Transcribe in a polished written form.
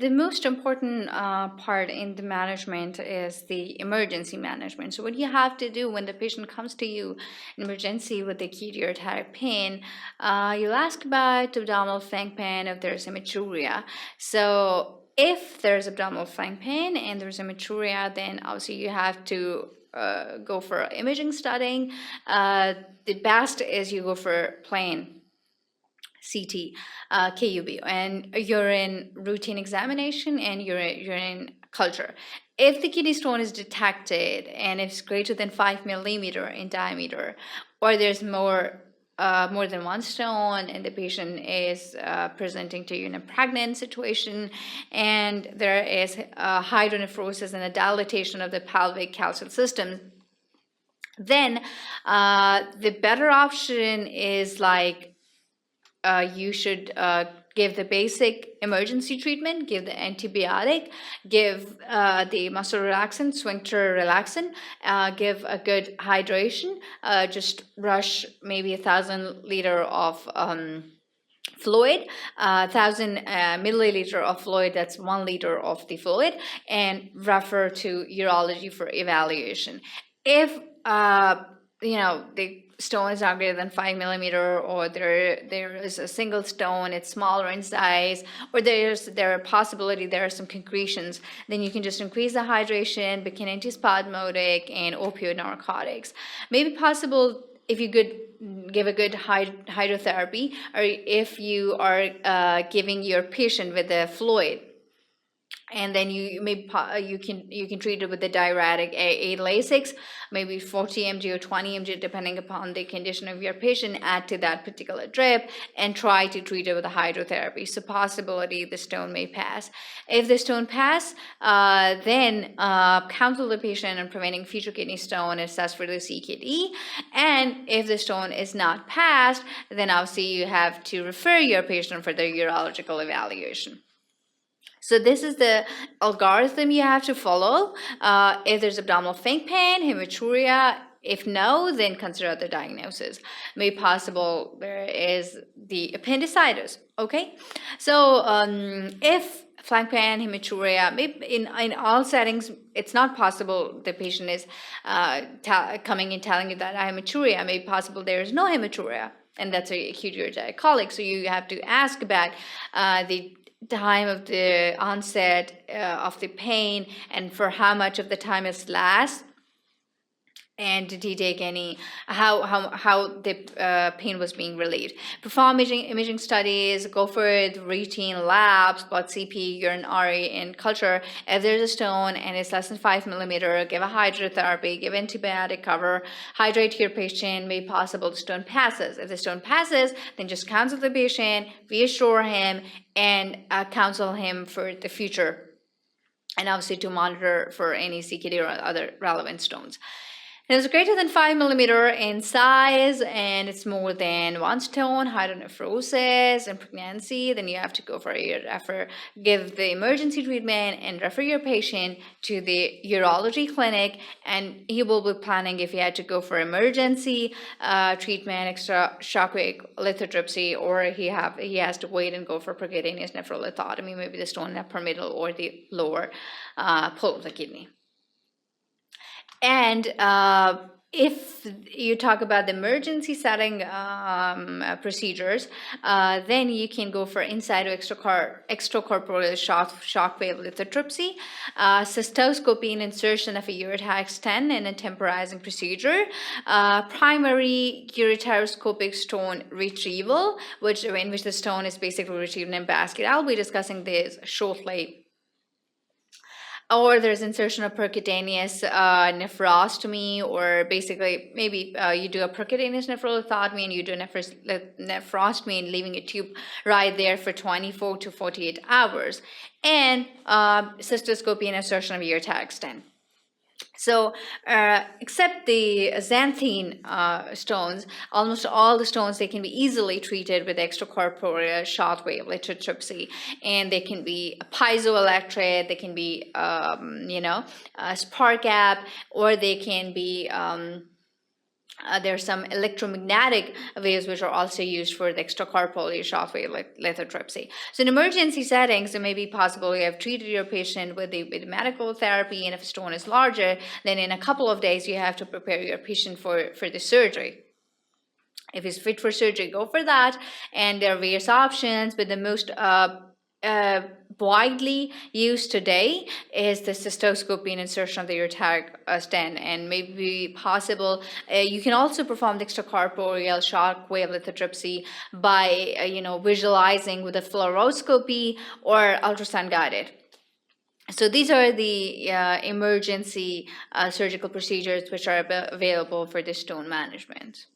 The most important part in the management is the emergency management. So what you have to do when the patient comes to you in emergency with acute ureteric pain, you'll ask about abdominal flank pain if there's hematuria. So if there's abdominal flank pain and there's hematuria, then obviously you have to go for imaging studying. The best is you go for plain CT, KUB, and urine routine examination and urine culture. If the kidney stone is detected and it's greater than 5 millimeter in diameter, or there's more than one stone, and the patient is presenting to you in a pregnant situation, and there is hydronephrosis and a dilatation of the pelvic calcium system, then the better option is like you should give the basic emergency treatment, give the antibiotic, give the muscle relaxant, sphincter relaxant, give a good hydration, just rush maybe 1,000 liter of fluid, 1,000 milliliter of fluid, that's 1 liter of the fluid, and refer to urology for evaluation. If the stone is not greater than 5 millimeter, or there is a single stone, it's smaller in size, or there are possibility there are some concretions, then you can just increase the hydration, begin antispasmodic and opioid narcotics. Maybe possible if you could give a good hydrotherapy, or if you are giving your patient with a fluid, and then you can treat it with the diuretic 8 Lasix, maybe 40 mg or 20 mg depending upon the condition of your patient. Add to that particular drip and try to treat it with a hydrotherapy. So possibility the stone may pass. If the stone pass, then counsel the patient on preventing future kidney stone, assess for the CKD. And if the stone is not passed, then obviously you have to refer your patient for the urological evaluation. So this is the algorithm you have to follow. If there's abdominal flank pain, hematuria, if no, then consider other diagnosis. Maybe possible there is the appendicitis. Okay, so if flank pain, hematuria, maybe in all settings, it's not possible the patient is coming and telling you that I have hematuria. Maybe possible there is no hematuria, and that's a acute ureteric colic. So you have to ask about the time of the onset of the pain, and for how much of the time it lasts, and did he take any, how the pain was being relieved. Perform imaging studies, go for routine labs, blood CP, urinary, and culture. If there's a stone and it's less than 5 millimeter, give a hydrotherapy, give antibiotic cover, hydrate your patient. May possible the stone passes. If the stone passes, then just counsel the patient, reassure him, and counsel him for the future, and obviously to monitor for any CKD or other relevant stones. If it's greater than 5 millimeter in size and it's more than one stone, hydronephrosis and pregnancy, then you have to go for give the emergency treatment and refer your patient to the urology clinic, and he will be planning if he had to go for emergency treatment, extra shockwave lithotripsy, or he has to wait and go for percutaneous nephrolithotomy, maybe the stone in the upper middle or the lower pole of the kidney. And if you talk about the emergency setting procedures, then you can go for inside or extracorporeal shockwave lithotripsy, cystoscopy and insertion of a ureteric stent in a temporizing procedure, primary ureteroscopic stone retrieval, in which the stone is basically retrieved in a basket. I'll be discussing this shortly. Or there's insertion of percutaneous nephrostomy, or basically maybe you do a percutaneous nephrolithotomy and you do a nephrostomy and leaving a tube right there for 24 to 48 hours, and cystoscopy and insertion of ureteric stent. So except the xanthine stones, almost all the stones, they can be easily treated with extracorporeal shockwave lithotripsy, and they can be piezoelectric, they can be spark gap, or they can be There's some electromagnetic waves which are also used for the extracorporeal shockwave lithotripsy. So in emergency settings, it may be possible you have treated your patient with medical therapy, and if a stone is larger, then in a couple of days you have to prepare your patient for the surgery. If it's fit for surgery, go for that. And there are various options, but the most widely used today is the cystoscopy and insertion of the ureteric stent, and maybe possible. You can also perform the extracorporeal shock wave lithotripsy by visualizing with a fluoroscopy or ultrasound guided. So these are the emergency surgical procedures which are available for the stone management.